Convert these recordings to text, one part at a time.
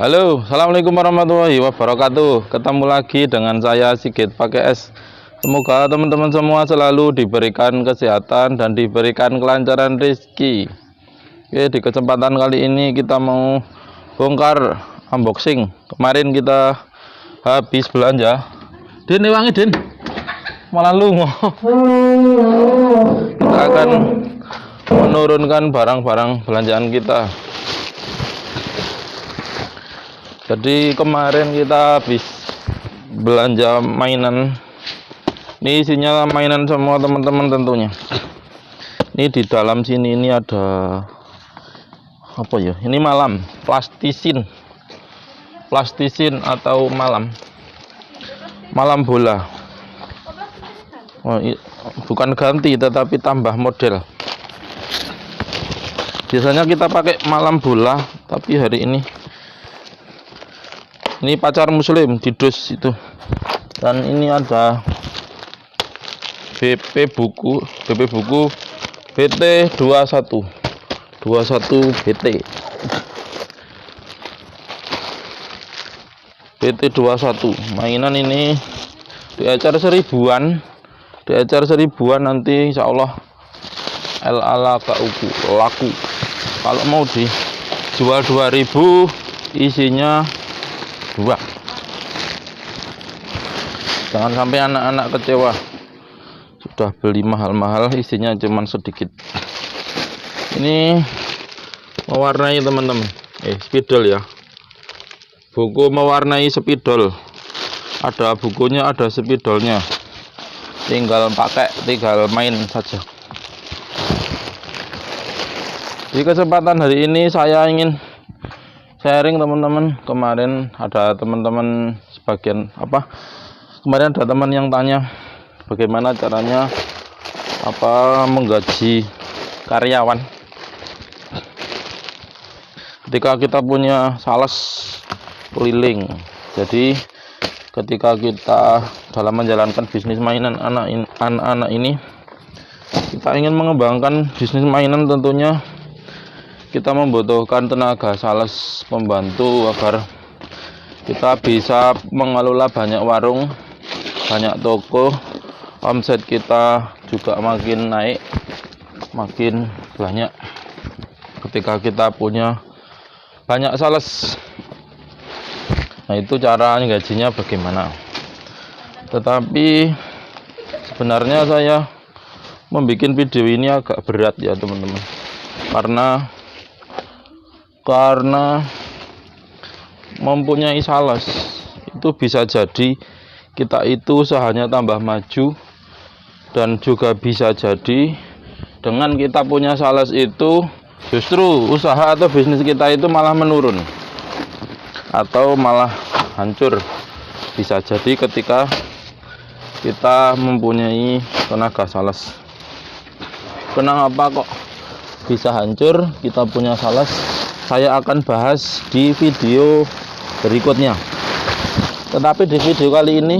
Halo, assalamualaikum warahmatullahi wabarakatuh. Ketemu lagi dengan saya Sigit pakai S. Semoga teman-teman semua selalu diberikan kesehatan dan diberikan kelancaran rezeki. Oke, di kesempatan kali ini kita mau bongkar unboxing. Kemarin kita habis belanja. Din, wangi Din. Malah lungo. Kita akan menurunkan barang-barang belanjaan kita. Jadi kemarin kita habis belanja mainan. Ini isinya mainan semua teman-teman tentunya. Ini di dalam sini ini ada apa ya? Ini malam, plastisin atau malam bola. Oh, bukan ganti tetapi tambah model. Biasanya kita pakai malam bola, tapi hari ini pacar muslim di dus itu. Dan ini ada BP buku BT 21 BT 21 mainan ini di acara seribuan nanti insya Allah laku. Kalau mau dijual 2000 isinya 2. Jangan sampai anak-anak kecewa, sudah beli mahal-mahal isinya cuman sedikit. Ini mewarnai teman-teman, spidol ya, buku mewarnai spidol. Ada bukunya, ada spidolnya, tinggal main saja. Di kesempatan hari ini saya ingin sharing teman-teman. Kemarin ada teman-teman kemarin ada teman yang tanya bagaimana caranya menggaji karyawan ketika kita punya sales keliling. Jadi ketika kita dalam menjalankan bisnis mainan anak-anak ini, kita ingin mengembangkan bisnis mainan, tentunya kita membutuhkan tenaga sales pembantu agar kita bisa mengelola banyak warung, banyak toko. Omset kita juga makin naik, makin banyak ketika kita punya banyak sales. Nah, itu cara gajinya bagaimana. Tetapi sebenarnya saya membuat video ini agak berat ya teman-teman, karena mempunyai sales itu bisa jadi kita itu usahanya tambah maju, dan juga bisa jadi dengan kita punya sales itu justru usaha atau bisnis kita itu malah menurun atau malah hancur. Bisa jadi ketika kita mempunyai tenaga sales. Kenapa kok bisa hancur kita punya sales? Saya akan bahas di video berikutnya. Tetapi di video kali ini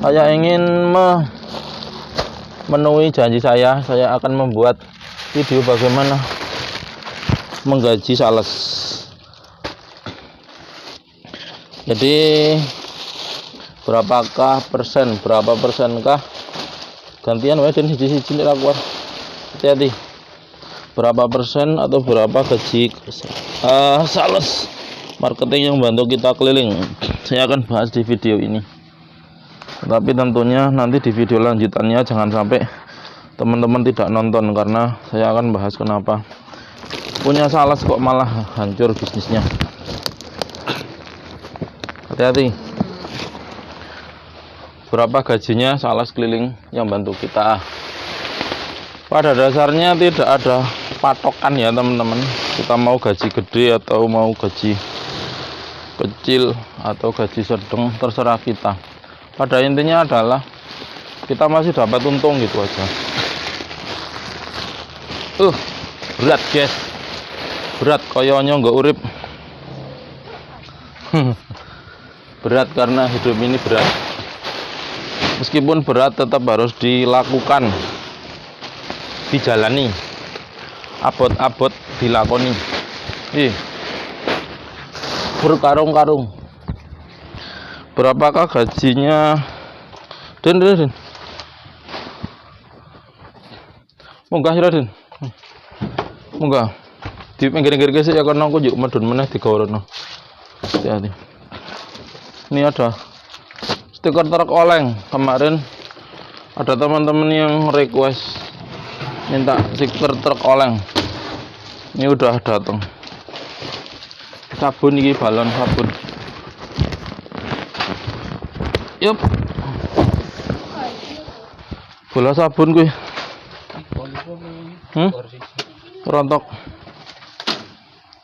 saya ingin memenuhi janji saya akan membuat video bagaimana menggaji sales. Jadi berapa persenkah gantian dan siji keluar. Hati-hati. Berapa persen atau berapa gaji sales marketing yang bantu kita keliling, saya akan bahas di video ini. Tapi tentunya nanti di video lanjutannya jangan sampai teman-teman tidak nonton, karena saya akan bahas kenapa punya sales kok malah hancur bisnisnya. Hati-hati. Berapa gajinya sales keliling yang bantu kita? Pada dasarnya tidak ada patokan ya teman-teman. Kita mau gaji gede atau mau gaji kecil atau gaji sedang, terserah kita. Pada intinya adalah kita masih dapat untung gitu aja. Berat guys, berat koyonyo nggak urip. Berat karena hidup ini berat. Meskipun berat tetap harus dilakukan, dijalani, abot-abot dilakoni. berkarung-karung. Berapakah gajinya? Den. Munggah sira, Den. Munggah. Di pinggir-pinggir sik ya kono aku yuk medun meneh digawrono. Hati-hati. Ini ada stiker truk oleng. Kemarin ada teman-teman yang request minta stiker truk oleng. Ini udah datang. Sabun ini balon sabun. Yup. Bola sabun kuwi. Rontok.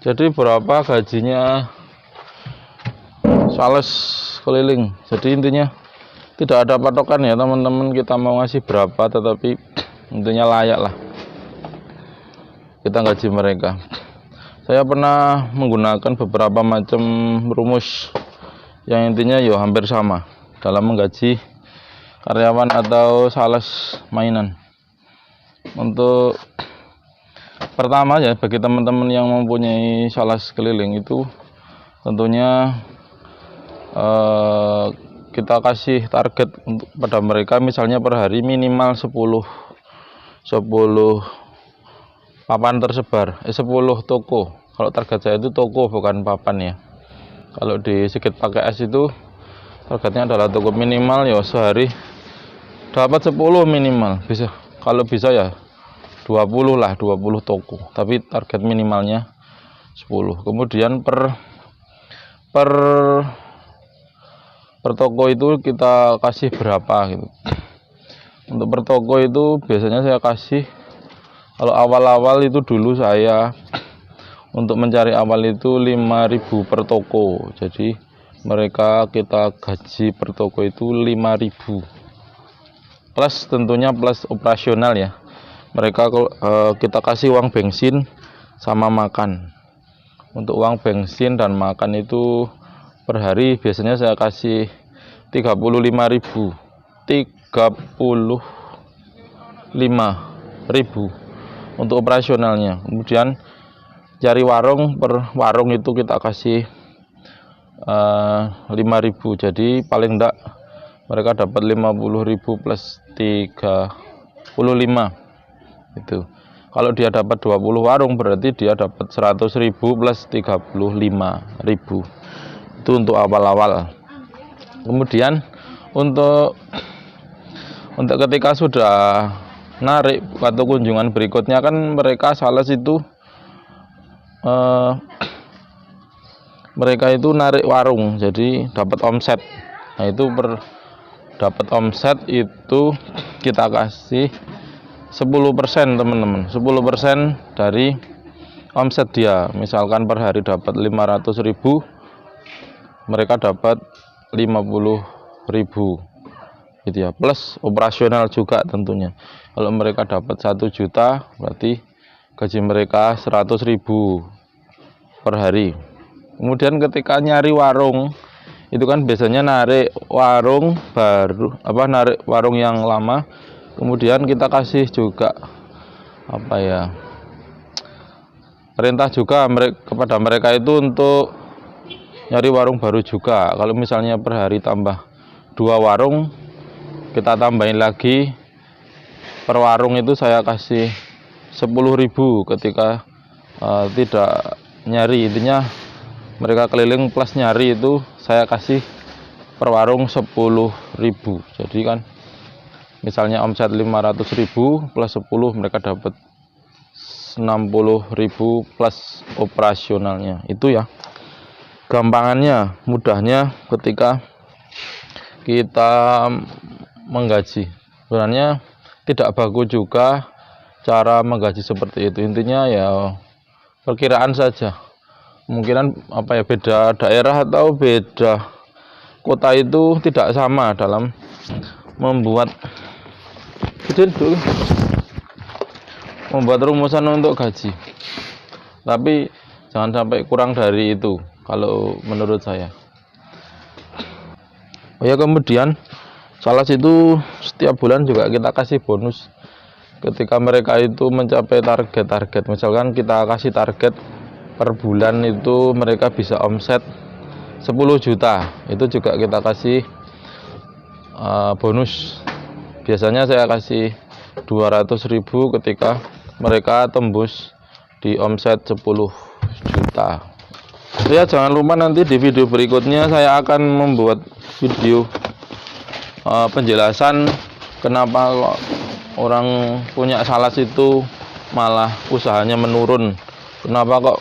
Jadi berapa gajinya sales keliling. Jadi intinya tidak ada patokan ya teman-teman, kita mau ngasih berapa tetapi intinya layak lah kita gaji mereka. Saya pernah menggunakan beberapa macam rumus yang intinya ya hampir sama dalam menggaji karyawan atau sales mainan. Untuk pertama ya, bagi teman-teman yang mempunyai sales keliling itu tentunya kita kasih target untuk pada mereka, misalnya per hari minimal 10 papan tersebar, 10 toko. Kalau target saya itu toko bukan papan ya. Kalau di Sikit Pakai Es itu targetnya adalah toko, minimal ya sehari dapat 10 minimal, bisa kalau bisa ya 20 lah, 20 toko, tapi target minimalnya 10. Kemudian per toko itu kita kasih berapa gitu. Untuk per toko itu biasanya saya kasih, kalau awal-awal itu dulu saya untuk mencari awal itu 5.000 per toko. Jadi mereka kita gaji per toko itu 5.000 plus tentunya plus operasional ya. Mereka kita kasih uang bensin sama makan. Untuk uang bensin dan makan itu per hari biasanya saya kasih 35.000 untuk operasionalnya. Kemudian cari warung, per warung itu kita kasih 5.000. Jadi paling enggak mereka dapat 50.000 plus 35 itu. Kalau dia dapat 20 warung berarti dia dapat 100.000 plus 35.000. Itu untuk awal-awal. Kemudian untuk ketika sudah narik atau kunjungan berikutnya kan mereka sales itu mereka itu narik warung, jadi dapat omset. Nah itu dapat omset itu kita kasih 10% teman-teman, 10% dari omset dia. Misalkan per hari dapat 500.000, mereka dapat 50.000 gitu ya, plus operasional juga tentunya. Kalau mereka dapat 1 juta berarti gaji mereka 100.000 per hari. Kemudian ketika nyari warung itu kan biasanya narik warung baru, narik warung yang lama. Kemudian kita kasih juga perintah juga kepada mereka itu untuk nyari warung baru juga. Kalau misalnya per hari tambah 2 warung, kita tambahin lagi per warung itu saya kasih 10.000 ketika tidak nyari. Intinya mereka keliling plus nyari itu saya kasih per warung 10.000. Jadi kan misalnya omset 500.000 plus 10 mereka dapat 60.000 plus operasionalnya. Itu ya gampangannya, mudahnya ketika kita menggaji. Sebenarnya tidak bagus juga cara menggaji seperti itu. Intinya ya perkiraan saja. Kemungkinan beda daerah atau beda kota itu tidak sama dalam membuat rumusan untuk gaji. Tapi jangan sampai kurang dari itu kalau menurut saya. Oh ya, kemudian sales itu setiap bulan juga kita kasih bonus ketika mereka itu mencapai target. Misalkan kita kasih target per bulan itu mereka bisa omset 10 juta. Itu juga kita kasih bonus. Biasanya saya kasih 200.000 ketika mereka tembus di omset 10 juta. Ya, jangan lupa nanti di video berikutnya saya akan membuat video penjelasan kenapa kok orang punya salas itu malah usahanya menurun. Kenapa kok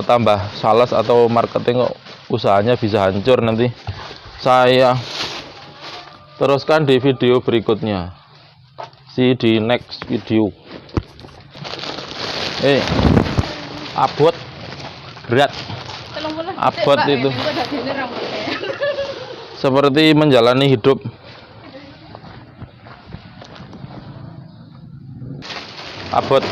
tambah salas atau marketing kok usahanya bisa hancur. Nanti saya teruskan di video berikutnya. See di next video. Abot berat. Abot itu seperti menjalani hidup. Abot.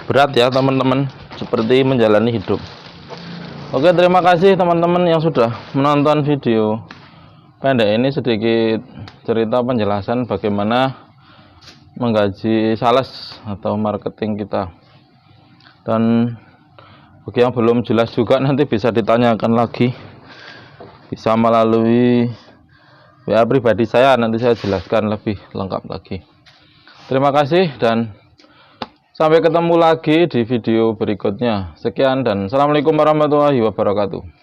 Berat ya teman-teman, seperti menjalani hidup. Oke, terima kasih teman-teman yang sudah menonton video pendek ini. Sedikit cerita penjelasan bagaimana menggaji sales atau marketing kita. Dan bagi yang belum jelas juga nanti bisa ditanyakan lagi, bisa melalui WA pribadi saya, nanti saya jelaskan lebih lengkap lagi. Terima kasih dan sampai ketemu lagi di video berikutnya. Sekian dan assalamualaikum warahmatullahi wabarakatuh.